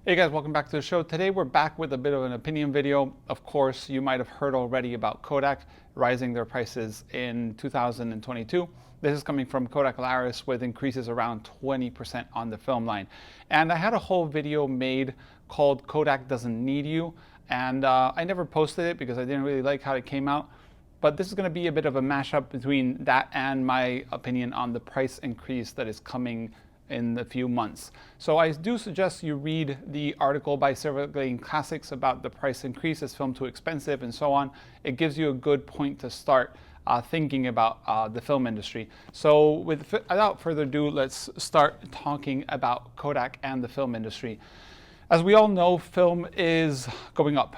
Hey guys, welcome back to the show. Today we're back with a bit of an opinion video. Of course, you might have heard already about Kodak rising their prices in 2022. This is coming from Kodak Alaris with increases around 20% on the film line. And I had a whole video made called Kodak Doesn't Need You. And I never posted it because I didn't really like how it came out. But this is going to be a bit of a mashup between that and my opinion on the price increase that is coming in a few months. So I do suggest you read the article by Silvergrain Classics about the price increase, is film too expensive and so on. It gives you a good point to start thinking about the film industry. So without further ado, let's start talking about Kodak and the film industry. As we all know, film is going up.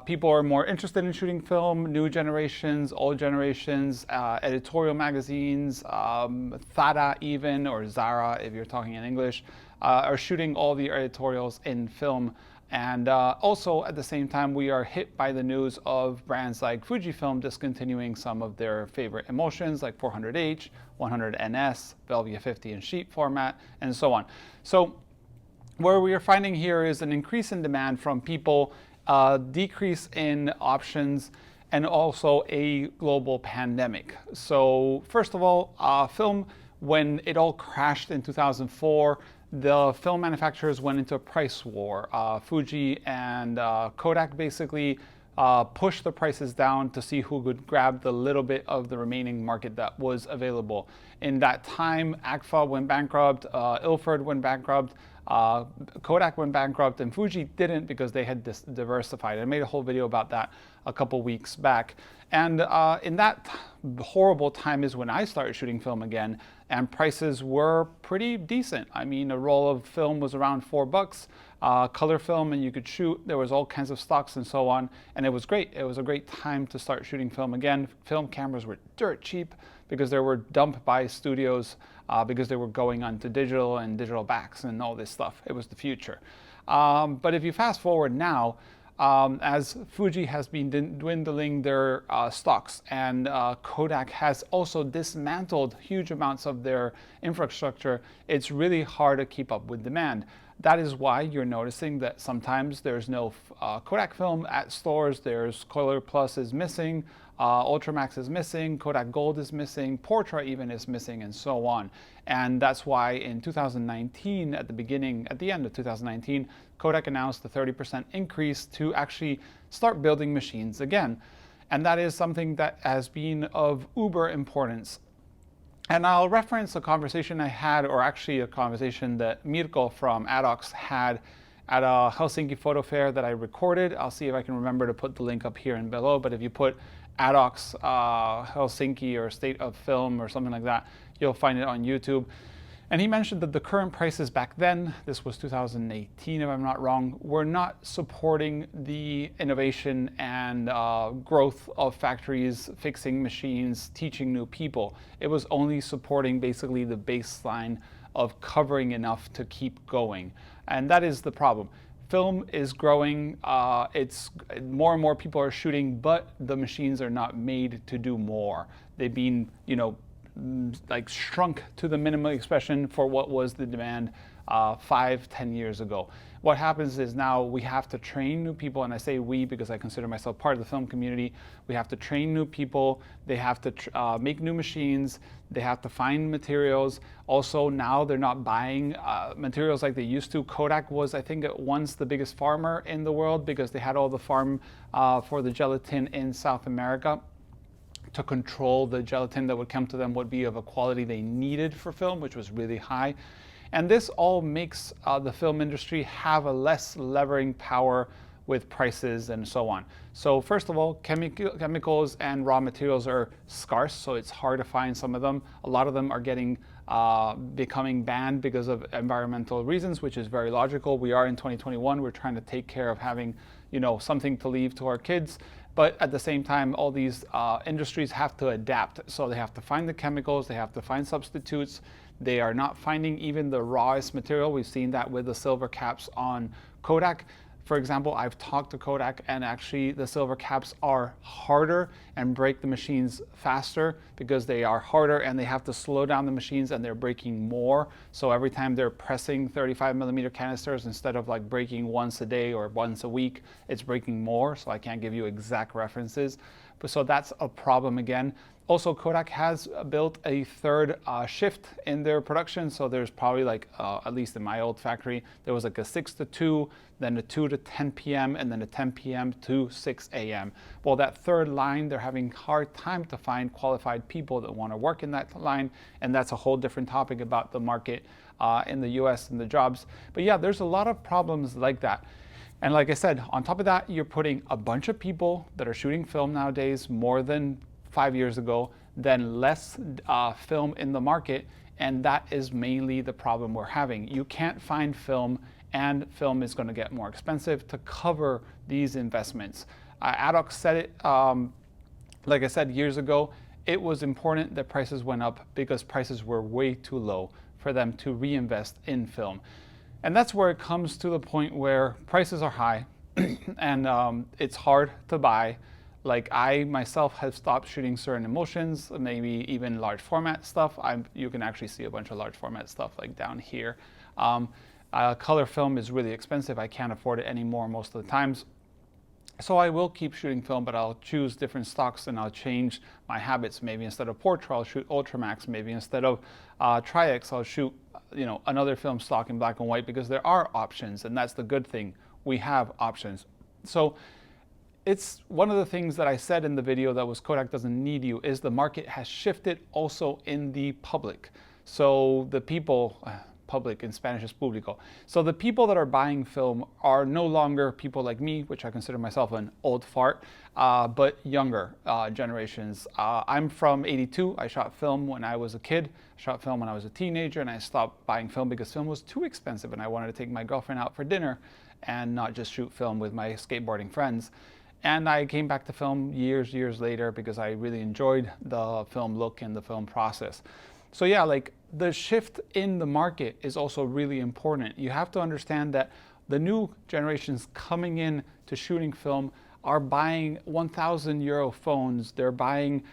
People are more interested in shooting film, new generations, old generations, editorial magazines, Thada even, or Zara if you're talking in English, are shooting all the editorials in film. And also at the same time, we are hit by the news of brands like Fujifilm discontinuing some of their favorite emulsions like 400H, 100NS, Velvia 50 in sheet format, and so on. So where we are finding here is an increase in demand from people, decrease in options, and also a global pandemic. So first of all, film, when it all crashed in 2004, the film manufacturers went into a price war. Fuji and Kodak basically pushed the prices down to see who could grab the little bit of the remaining market that was available. In that time, Agfa went bankrupt, Ilford went bankrupt, Kodak went bankrupt, and Fuji didn't because they had diversified. I made a whole video about that a couple weeks back. And in that horrible time is when I started shooting film again, and prices were pretty decent. I mean, a roll of film was around $4, color film, and you could shoot. There was all kinds of stocks and so on, and it was great. It was a great time to start shooting film again. Film cameras were dirt cheap because they were dumped by studios because they were going on to digital and digital backs and all this stuff. It was the future. But if you fast forward now, as Fuji has been dwindling their stocks, and Kodak has also dismantled huge amounts of their infrastructure, it's really hard to keep up with demand. That is why you're noticing that sometimes there's no Kodak film at stores. There's Color Plus is missing, Ultramax is missing, Kodak Gold is missing, Portra even is missing, and so on. And that's why in 2019, at the end of 2019, Kodak announced a 30% increase to actually start building machines again. And that is something that has been of uber importance. And I'll reference a conversation I had, or actually a conversation that Mirko from Adox had at a Helsinki photo fair that I recorded. I'll see if I can remember to put the link up here and below, but if you put Adox Helsinki or State of Film or something like that, you'll find it on YouTube. And he mentioned that the current prices back then, this was 2018 if I'm not wrong, were not supporting the innovation and growth of factories, fixing machines, teaching new people. It was only supporting basically the baseline of covering enough to keep going. And that is the problem. Film is growing, it's more and more people are shooting, but the machines are not made to do more. They've been, like shrunk to the minimum expression for what was the demand 5-10 years ago. What happens is now we have to train new people, and I say we because I consider myself part of the film community. We have to train new people. They have to make new machines. They have to find materials. Also, now they're not buying materials like they used to. Kodak was, I think, at once the biggest farmer in the world because they had all the farm for the gelatin in South America. To control the gelatin that would come to them would be of a quality they needed for film, which was really high. And this all makes the film industry have a less levering power with prices and so on. So first of all, chemicals and raw materials are scarce, so it's hard to find some of them. A lot of them are becoming banned because of environmental reasons, which is very logical. We are in 2021, we're trying to take care of having, something to leave to our kids. But at the same time, all these industries have to adapt. So they have to find the chemicals, they have to find substitutes. They are not finding even the rawest material. We've seen that with the silver caps on Kodak. For example, I've talked to Kodak, and actually the silver caps are harder and break the machines faster because they are harder and they have to slow down the machines and they're breaking more. So every time they're pressing 35mm canisters, instead of like breaking once a day or once a week, it's breaking more. So I can't give you exact references. But so that's a problem again. Also, Kodak has built a third shift in their production. So there's probably like, at least in my old factory, there was like a 6 to 2, then a 2 to 10 p.m., and then a 10 p.m. to 6 a.m. Well, that third line, they're having a hard time to find qualified people that want to work in that line. And that's a whole different topic about the market in the US and the jobs. But yeah, there's a lot of problems like that. And like I said, on top of that, you're putting a bunch of people that are shooting film nowadays more than 5 years ago, then less film in the market, and that is mainly the problem we're having. You can't find film, and film is going to get more expensive to cover these investments. Adox said it, like I said, years ago, it was important that prices went up because prices were way too low for them to reinvest in film. And that's where it comes to the point where prices are high and it's hard to buy. Like I myself have stopped shooting certain emulsions, maybe even large format stuff. You can actually see a bunch of large format stuff like down here. Color film is really expensive. I can't afford it anymore most of the times. So I will keep shooting film, but I'll choose different stocks and I'll change my habits. Maybe instead of Portra, I'll shoot Ultramax. Maybe instead of Trix, I'll shoot another film stock in black and white, because there are options, and that's the good thing. We have options. So it's one of the things that I said in the video that was Kodak doesn't need you, is the market has shifted also in the public. So the people, public in Spanish is público. So the people that are buying film are no longer people like me, which I consider myself an old fart, but younger generations. I'm from '82. I shot film when I was a kid. I shot film when I was a teenager, and I stopped buying film because film was too expensive and I wanted to take my girlfriend out for dinner and not just shoot film with my skateboarding friends. And I came back to film years later because I really enjoyed the film look and the film process. So yeah, like the shift in the market is also really important. You have to understand that the new generations coming in to shooting film are buying 1,000 euro phones. They're buying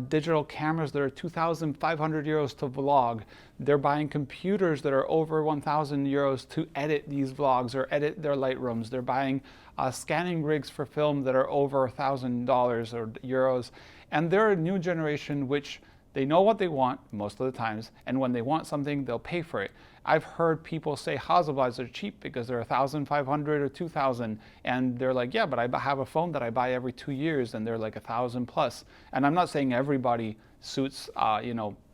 digital cameras that are 2,500 euros to vlog. They're buying computers that are over 1,000 euros to edit these vlogs or edit their Lightrooms. They're buying scanning rigs for film that are over $1,000 or euros. And they're a new generation which they know what they want most of the times, and when they want something, they'll pay for it. I've heard people say Hasselblads are cheap because they're 1,500 or 2,000, and they're like, yeah, but I have a phone that I buy every 2 years, and they're like 1,000 plus. And I'm not saying everybody suits,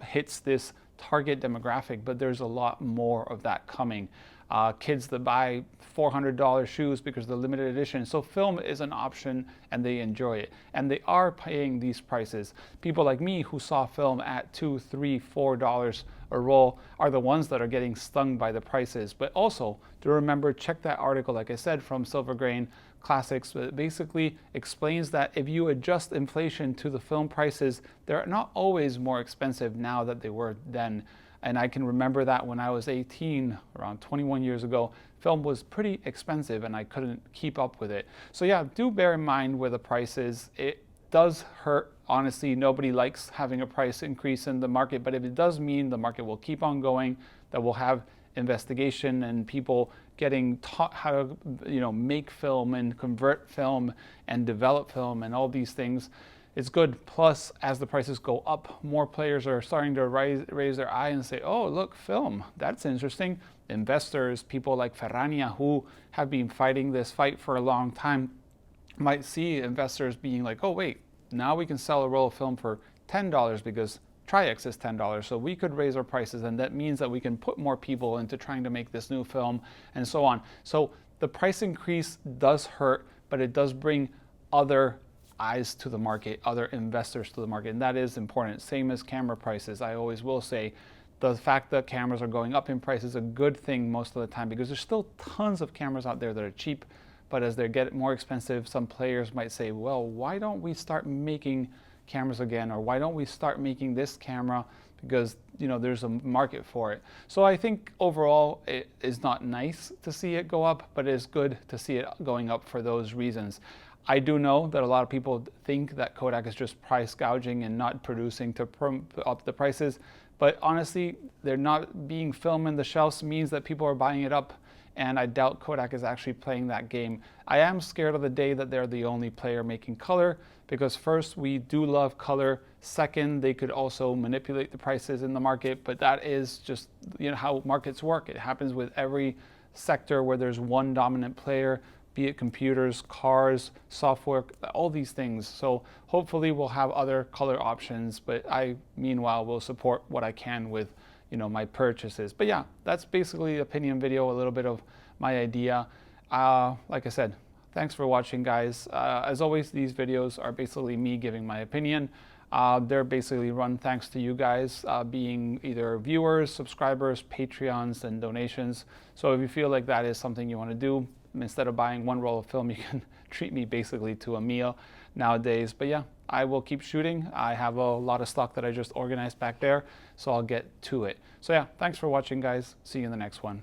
hits this target demographic, but there's a lot more of that coming. Kids that buy $400 shoes because they're limited edition. So film is an option and they enjoy it. And they are paying these prices. People like me who saw film at $2, $3, $4 a roll are the ones that are getting stung by the prices. But also, to remember, check that article, like I said, from Silvergrain Classics. It basically explains that if you adjust inflation to the film prices, they're not always more expensive now than they were then. And I can remember that when I was 18, around 21 years ago, film was pretty expensive and I couldn't keep up with it. So yeah, do bear in mind where the price is. It does hurt. Honestly, nobody likes having a price increase in the market, but if it does mean the market will keep on going, that we'll have investigation and people getting taught how to make film and convert film and develop film and all these things, it's good. Plus, as the prices go up, more players are starting to raise their eye and say, oh, look, film, that's interesting. Investors, people like Ferrania, who have been fighting this fight for a long time, might see investors being like, oh, wait, now we can sell a roll of film for $10 because Trix is $10. So we could raise our prices, and that means that we can put more people into trying to make this new film and so on. So the price increase does hurt, but it does bring other eyes to the market, other investors to the market, and that is important. Same as camera prices. I always will say the fact that cameras are going up in price is a good thing most of the time, because there's still tons of cameras out there that are cheap, but as they get more expensive, some players might say, well, why don't we start making cameras again, or why don't we start making this camera because there's a market for it. So I think overall it is not nice to see it go up, but it is good to see it going up for those reasons. I do know that a lot of people think that Kodak is just price gouging and not producing to put up the prices, but honestly, they're not being film in the shelves means that people are buying it up, and I doubt Kodak is actually playing that game. I am scared of the day that they're the only player making color, because first, we do love color. Second, they could also manipulate the prices in the market, but that is just how markets work. It happens with every sector where there's one dominant player, be it computers, cars, software, all these things. So hopefully we'll have other color options, but I, meanwhile, will support what I can with my purchases. But yeah, that's basically the opinion video, a little bit of my idea. Like I said, thanks for watching, guys. As always, these videos are basically me giving my opinion. They're basically run thanks to you guys being either viewers, subscribers, Patreons, and donations. So if you feel like that is something you want to do, instead of buying one roll of film, you can treat me basically to a meal nowadays. But yeah, I will keep shooting. I have a lot of stock that I just organized back there, so I'll get to it. So yeah, thanks for watching, guys. See you in the next one.